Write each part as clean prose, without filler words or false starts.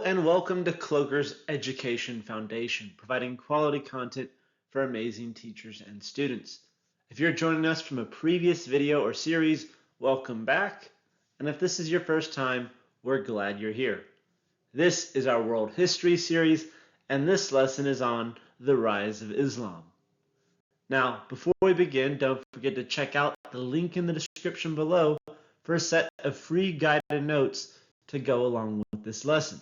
and welcome to Cloaker's Education Foundation, providing quality content for amazing teachers and students. If you're joining us from a previous video or series, welcome back. And if this is your first time, we're glad you're here. This is our World History series, and this lesson is on the rise of Islam. Now, before we begin, don't forget to check out the link in the description below for a set of free guided notes to go along with this lesson.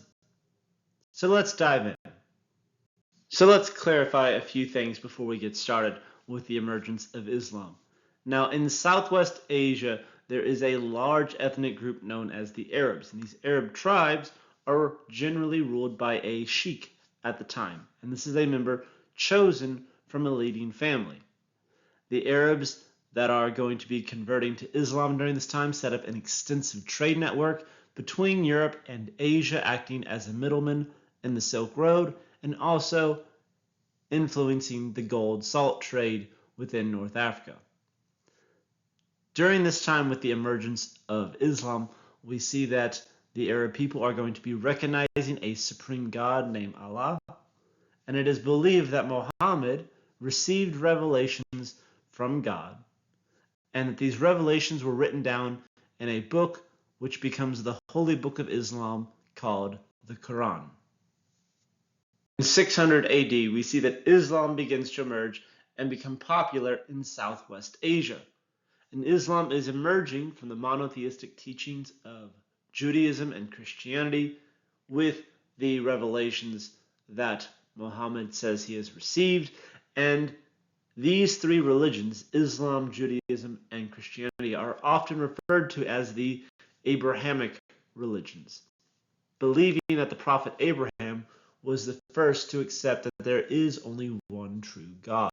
So let's dive in. So let's clarify a few things before we get started with the emergence of Islam. Now, in Southwest Asia, there is a large ethnic group known as the Arabs, and these Arab tribes are generally ruled by a sheikh at the time, and this is a member chosen from a leading family. The Arabs that are going to be converting to Islam during this time set up an extensive trade network between Europe and Asia, acting as a middleman in the Silk Road and also influencing the gold salt trade within North Africa. During this time with the emergence of Islam, we see that the Arab people are going to be recognizing a supreme God named Allah, and it is believed that Muhammad received revelations from God, and that these revelations were written down in a book which becomes the holy book of Islam called the Qur'an. In 600 AD, we see that Islam begins to emerge and become popular in Southwest Asia. And Islam is emerging from the monotheistic teachings of Judaism and Christianity with the revelations that Muhammad says he has received. And these three religions, Islam, Judaism, and Christianity, are often referred to as the Abrahamic religions, believing that the prophet Abraham was the first to accept that there is only one true God.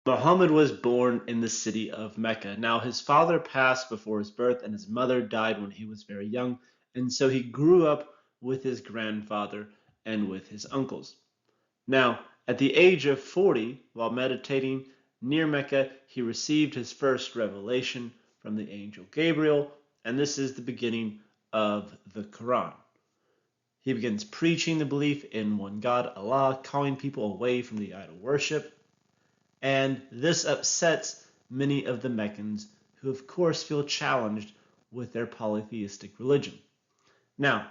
Muhammad was born in the city of Mecca. Now, his father passed before his birth, and his mother died when he was very young, and so he grew up with his grandfather and with his uncles. Now, at the age of 40, while meditating near Mecca, he received his first revelation from the angel Gabriel, and this is the beginning of the Quran. He begins preaching the belief in one God, Allah, calling people away from the idol worship, and this upsets many of the Meccans who, of course, feel challenged with their polytheistic religion. Now,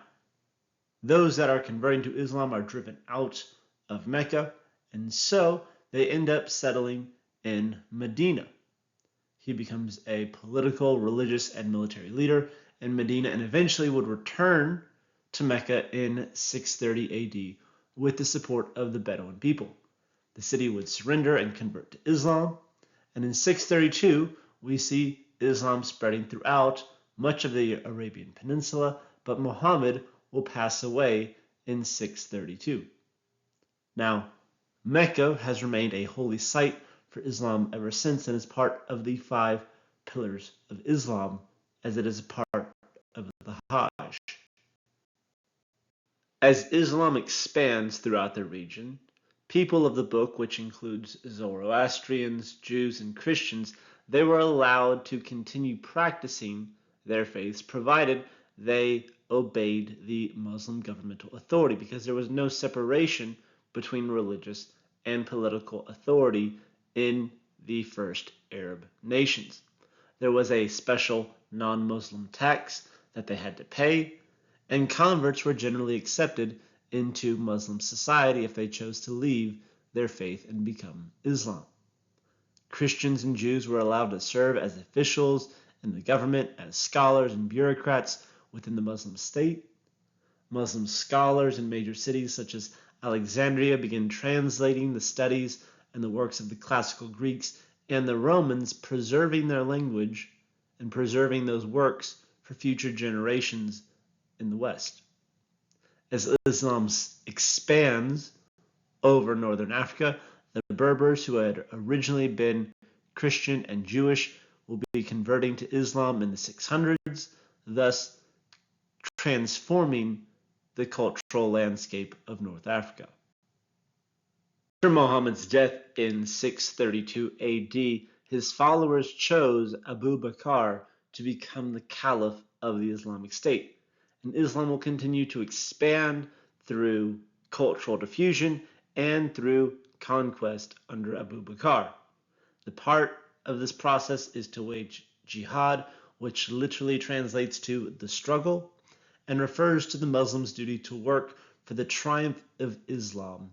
those that are converting to Islam are driven out of Mecca, and so they end up settling in Medina. He becomes a political, religious, and military leader in Medina, and eventually would return to Mecca in 630 AD with the support of the Bedouin people. The city would surrender and convert to Islam, and in 632 we see Islam spreading throughout much of the Arabian Peninsula, but Muhammad will pass away in 632. Now, Mecca has remained a holy site for Islam ever since, and is part of the 5 pillars of Islam, as it is a part of the Hajj. As Islam expands throughout the region, people of the book, which includes Zoroastrians, Jews, and Christians, they were allowed to continue practicing their faiths, provided they obeyed the Muslim governmental authority, because there was no separation between religious and political authority in the first Arab nations. There was a special non-Muslim tax that they had to pay, and converts were generally accepted into Muslim society if they chose to leave their faith and become Islam. Christians and Jews were allowed to serve as officials in the government, as scholars and bureaucrats within the Muslim state. Muslim scholars in major cities such as Alexandria began translating the studies and the works of the classical Greeks and the Romans, preserving their language and preserving those works for future generations in the West. As Islam expands over northern Africa, the Berbers, who had originally been Christian and Jewish, will be converting to Islam in the 600s, thus transforming the cultural landscape of North Africa. After Muhammad's death in 632 AD, his followers chose Abu Bakr to become the Caliph of the Islamic State. and Islam will continue to expand through cultural diffusion and through conquest under Abu Bakr. The part of this process is to wage jihad, which literally translates to the struggle, and refers to the Muslims' duty to work for the triumph of Islam.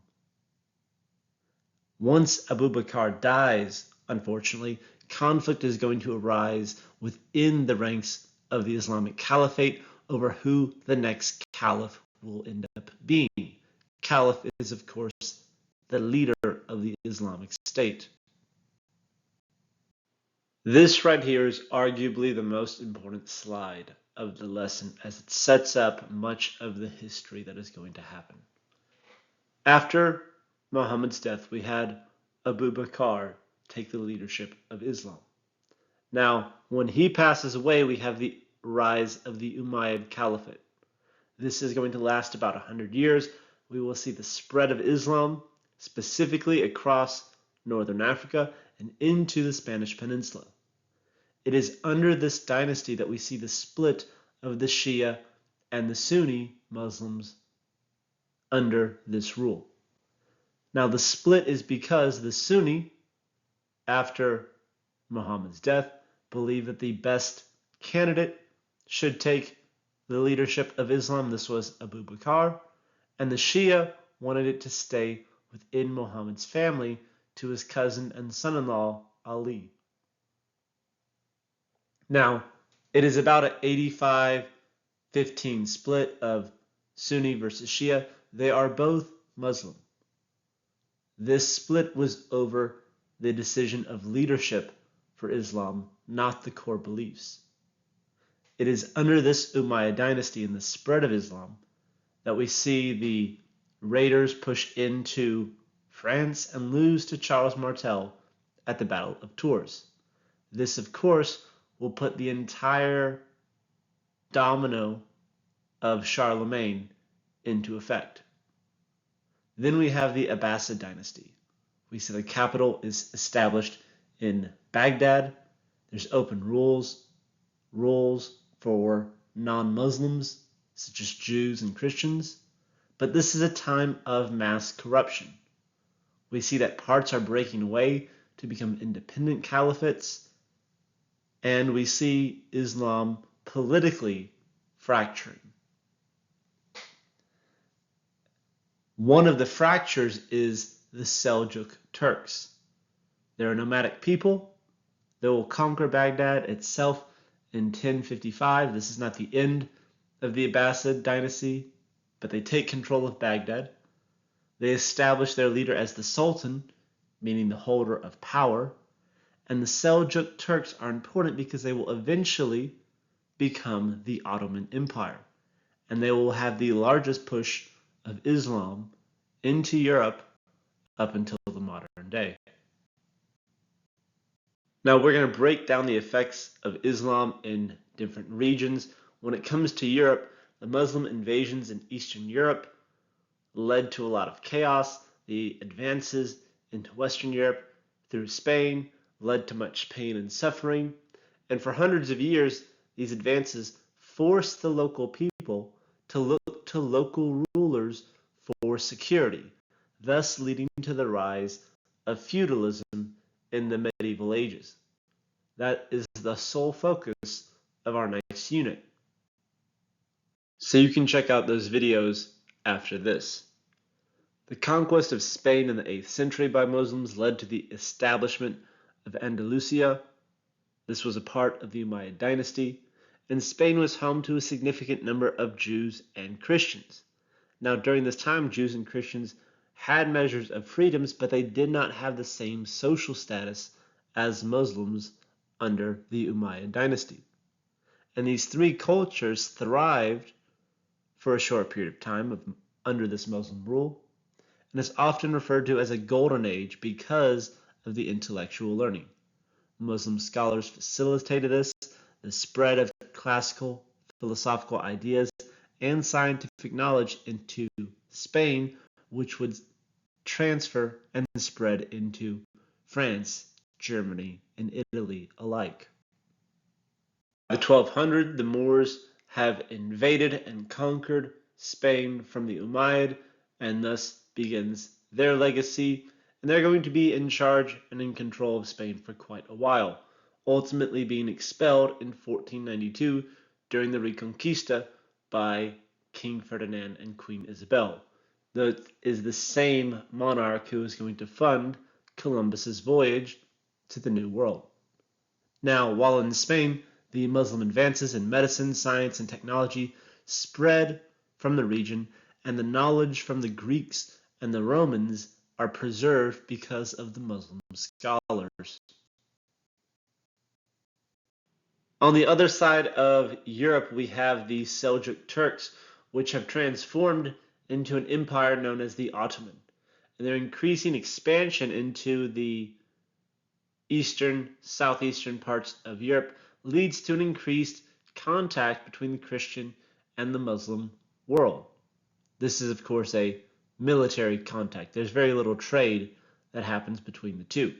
Once Abu Bakr dies, unfortunately, conflict is going to arise within the ranks of the Islamic Caliphate over who the next caliph will end up being. Caliph is, of course, the leader of the Islamic State. This right here is arguably the most important slide of the lesson, as it sets up much of the history that is going to happen. After Muhammad's death, we had Abu Bakr take the leadership of Islam. Now, when he passes away, we have the rise of the Umayyad Caliphate. This is going to last about 100 years. We will see the spread of Islam, specifically across northern Africa and into the Spanish Peninsula. It is under this dynasty that we see the split of the Shia and the Sunni Muslims under this rule. Now, the split is because the Sunni, after Muhammad's death, believed that the best candidate should take the leadership of Islam. This was Abu Bakr. And the Shia wanted it to stay within Muhammad's family to his cousin and son-in-law, Ali. Now, it is about an 85-15 split of Sunni versus Shia. They are both Muslim. This split was over the decision of leadership for Islam, not the core beliefs. It is under this Umayyad dynasty and the spread of Islam that we see the raiders push into France and lose to Charles Martel at the Battle of Tours. This, of course, will put the entire domino of Charlemagne into effect. Then we have the Abbasid dynasty. We see the capital is established in Baghdad. There's open rules for non-Muslims, such as Jews and Christians. But this is a time of mass corruption. We see that parts are breaking away to become independent caliphates, and we see Islam politically fracturing. One of the fractures is the Seljuk Turks. They're a nomadic people. They will conquer Baghdad itself in 1055. This is not the end of the Abbasid dynasty, but they take control of Baghdad. They establish their leader as the Sultan, meaning the holder of power. And the Seljuk Turks are important because they will eventually become the Ottoman Empire. And they will have the largest push of Islam into Europe up until the modern day. Now we're going to break down the effects of Islam in different regions. When it comes to Europe, the Muslim invasions in Eastern Europe led to a lot of chaos. The advances into Western Europe through Spain led to much pain and suffering. And for hundreds of years, these advances forced the local people to look to local rulers for security, thus leading to the rise of feudalism in the medieval ages. That is the sole focus of our next unit. So you can check out those videos after this. The conquest of Spain in the 8th century by Muslims led to the establishment of Andalusia. This was a part of the Umayyad dynasty, and Spain was home to a significant number of Jews and Christians. Now, during this time, Jews and Christians had measures of freedoms, but they did not have the same social status as Muslims under the Umayyad dynasty. And these three cultures thrived for a short period of time under this Muslim rule, and is often referred to as a golden age because of the intellectual learning. Muslim scholars facilitated this, the spread of classical philosophical ideas and scientific knowledge into Spain, which would transfer and spread into France, Germany, and Italy alike. By the 1200s, the Moors have invaded and conquered Spain from the Umayyad, and thus begins their legacy, and they're going to be in charge and in control of Spain for quite a while, ultimately being expelled in 1492 during the Reconquista by King Ferdinand and Queen Isabel. That is the same monarch who is going to fund Columbus's voyage to the New World. Now, while in Spain, the Muslim advances in medicine, science, and technology spread from the region, and the knowledge from the Greeks and the Romans are preserved because of the Muslim scholars. On the other side of Europe, we have the Seljuk Turks, which have transformed into an empire known as the Ottoman. And their increasing expansion into the southeastern parts of Europe leads to an increased contact between the Christian and the Muslim world. This is, of course, a military contact. There's very little trade that happens between the two.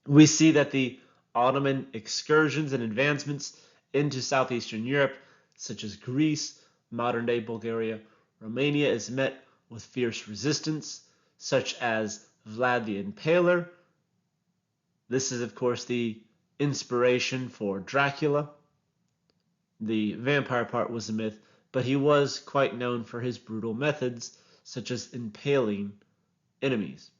We see that the Ottoman excursions and advancements into southeastern Europe, such as Greece, modern-day Bulgaria, Romania, is met with fierce resistance, such as Vlad the Impaler. This is, of course, the inspiration for Dracula. The vampire part was a myth, but he was quite known for his brutal methods, such as impaling enemies.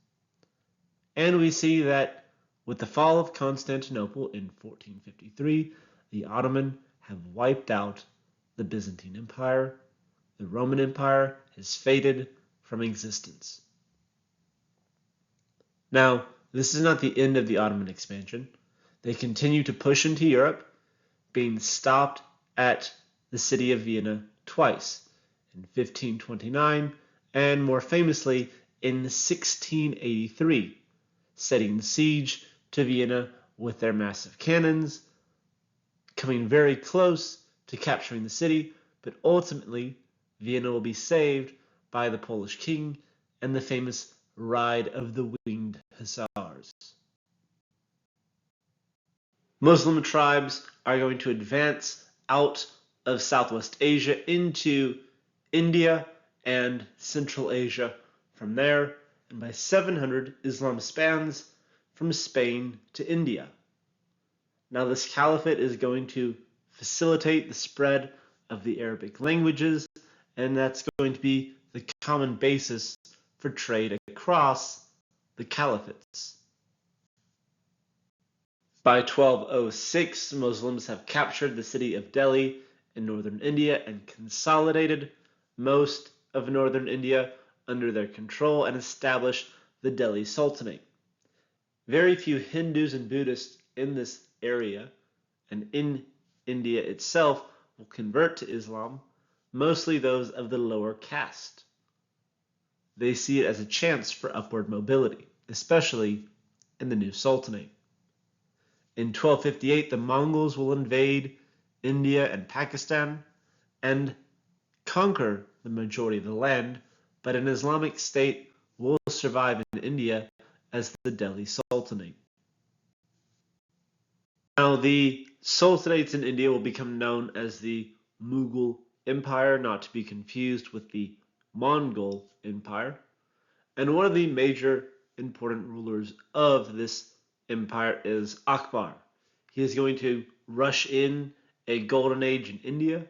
And we see that with the fall of Constantinople in 1453, the Ottoman have wiped out the Byzantine Empire. The Roman Empire has faded from existence. Now, this is not the end of the Ottoman expansion. They continue to push into Europe, being stopped at the city of Vienna twice, in 1529 and more famously in 1683, setting siege to Vienna with their massive cannons, coming very close to capturing the city, but ultimately Vienna will be saved by the Polish king and the famous Ride of the Winged Hussars. Muslim tribes are going to advance out of Southwest Asia into India and Central Asia from there, and by 700 Islam spans from Spain to India. Now this caliphate is going to facilitate the spread of the Arabic languages, and that's going to be the common basis for trade across the caliphates. By 1206, Muslims have captured the city of Delhi in northern India and consolidated most of northern India under their control and established the Delhi Sultanate. Very few Hindus and Buddhists in this area and in India itself will convert to Islam, mostly those of the lower caste. They see it as a chance for upward mobility, especially in the new Sultanate. In 1258, the Mongols will invade India and Pakistan and conquer the majority of the land, but an Islamic state will survive in India as the Delhi Sultanate. Now, the sultanates in India will become known as the Mughal Empire, not to be confused with the Mongol Empire. And one of the major important rulers of this empire is Akbar. He is going to rush in a golden age in India.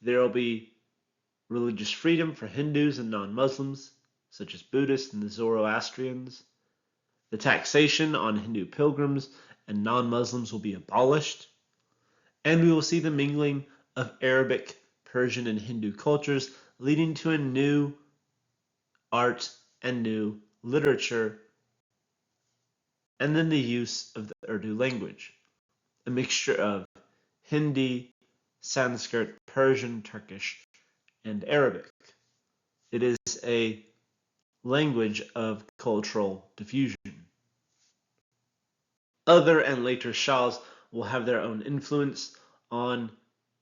There will be religious freedom for Hindus and non-Muslims, such as Buddhists and the Zoroastrians. The taxation on Hindu pilgrims and non-Muslims will be abolished. And we will see the mingling of Arabic, Persian, and Hindu cultures, leading to a new art and new literature, and then the use of the Urdu language, a mixture of Hindi, Sanskrit, Persian, Turkish, and Arabic. It is a language of cultural diffusion. Other and later Shahs will have their own influence on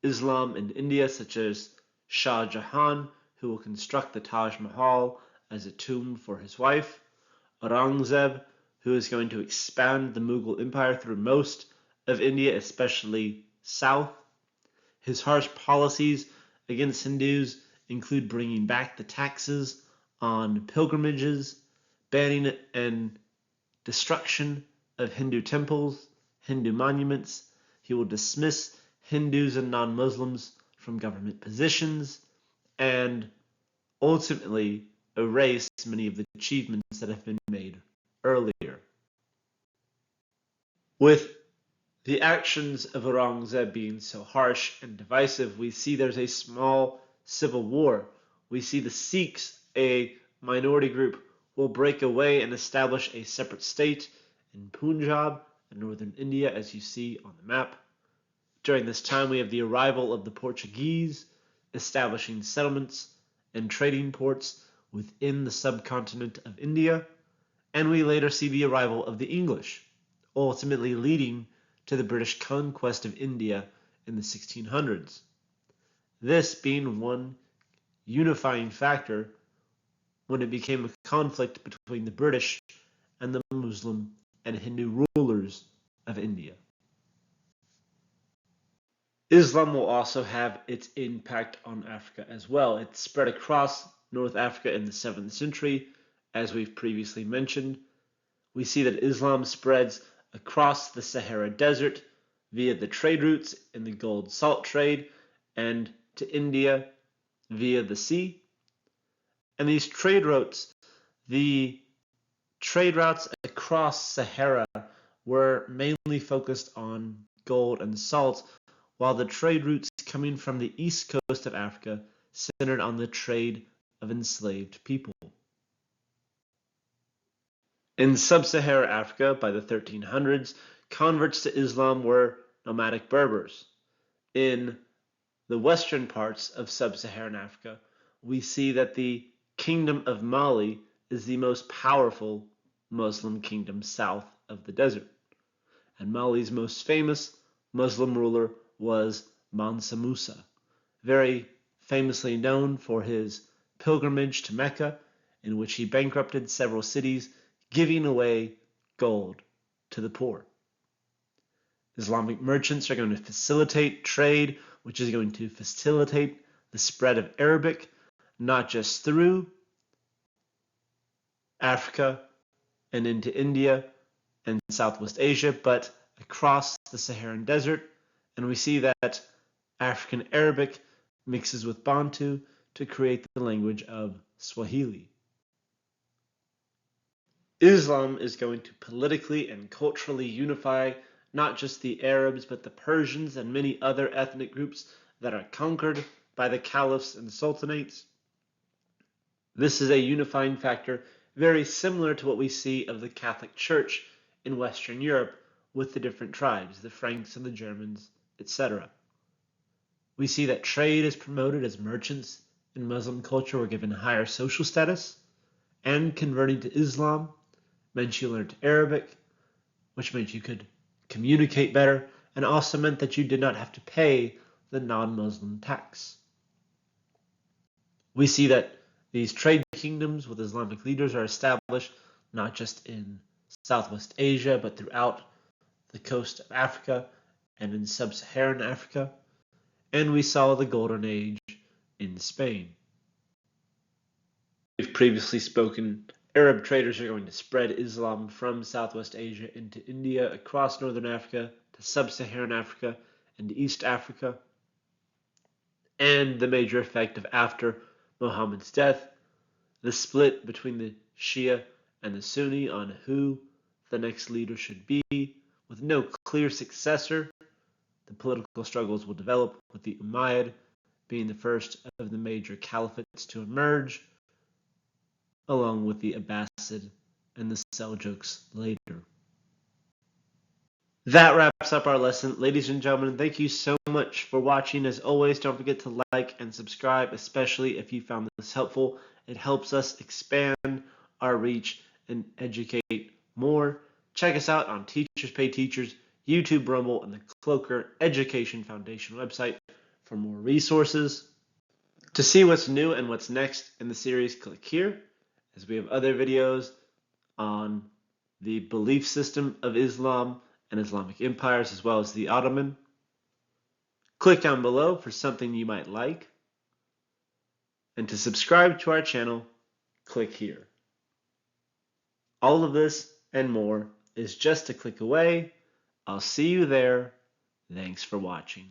Islam in India, such as Shah Jahan, who will construct the Taj Mahal as a tomb for his wife, Aurangzeb, who is going to expand the Mughal Empire through most of India, especially south. His harsh policies against Hindus include bringing back the taxes on pilgrimages, banning and destruction of Hindu temples, Hindu monuments. He will dismiss Hindus and non-Muslims from government positions and ultimately erase many of the achievements that have been made earlier. With the actions of Aurangzeb being so harsh and divisive, we see there's a small civil war. We see the Sikhs, a minority group, will break away and establish a separate state in Punjab in northern India, as you see on the map. During this time, we have the arrival of the Portuguese, establishing settlements and trading ports within the subcontinent of India, and we later see the arrival of the English, ultimately leading to the British conquest of India in the 1600s. This being one unifying factor when it became a conflict between the British and the Muslim and Hindu rulers of India. Islam will also have its impact on Africa as well. It spread across North Africa in the 7th century, as we've previously mentioned. We see that Islam spreads across the Sahara Desert via the trade routes in the gold salt trade and to India via the sea. And these trade routes, the trade routes across Sahara were mainly focused on gold and salt, while the trade routes coming from the east coast of Africa centered on the trade of enslaved people. In sub-Saharan Africa, by the 1300s, converts to Islam were nomadic Berbers. In the western parts of sub-Saharan Africa, we see that the Kingdom of Mali is the most powerful Muslim kingdom south of the desert. And Mali's most famous Muslim ruler was Mansa Musa, very famously known for his pilgrimage to Mecca, in which he bankrupted several cities, giving away gold to the poor. Islamic merchants are going to facilitate trade, which is going to facilitate the spread of Arabic, not just through Africa and into India and Southwest Asia, but across the Saharan Desert. And we see that African Arabic mixes with Bantu to create the language of Swahili. Islam is going to politically and culturally unify not just the Arabs, but the Persians and many other ethnic groups that are conquered by the caliphs and sultanates. This is a unifying factor very similar to what we see of the Catholic Church in Western Europe with the different tribes, the Franks and the Germans, etc. We see that trade is promoted as merchants in Muslim culture were given higher social status, and converting to Islam meant you learned Arabic, which meant you could communicate better, and also meant that you did not have to pay the non-Muslim tax. We see that these trade kingdoms with Islamic leaders are established not just in Southwest Asia, but throughout the coast of Africa and in sub-Saharan Africa. And we saw the Golden Age in Spain. We've previously spoken, Arab traders are going to spread Islam from Southwest Asia into India, across Northern Africa, to sub-Saharan Africa, and East Africa. And the major effect of after Muhammad's death, the split between the Shia and the Sunni on who the next leader should be, with no clear successor. The political struggles will develop, with the Umayyad being the first of the major caliphates to emerge, along with the Abbasid and the Seljuks later. That wraps up our lesson. Ladies and gentlemen, thank you so much for watching. As always, don't forget to like and subscribe, especially if you found this helpful. It helps us expand our reach and educate more. Check us out on Teachers Pay Teachers, YouTube, Rumble, and the Cloaker Education Foundation website for more resources. To see what's new and what's next in the series, click here, as we have other videos on the belief system of Islam and Islamic empires, as well as the Ottoman. Click down below for something you might like. And to subscribe to our channel, click here. All of this and more is just a click away. I'll see you there. Thanks for watching.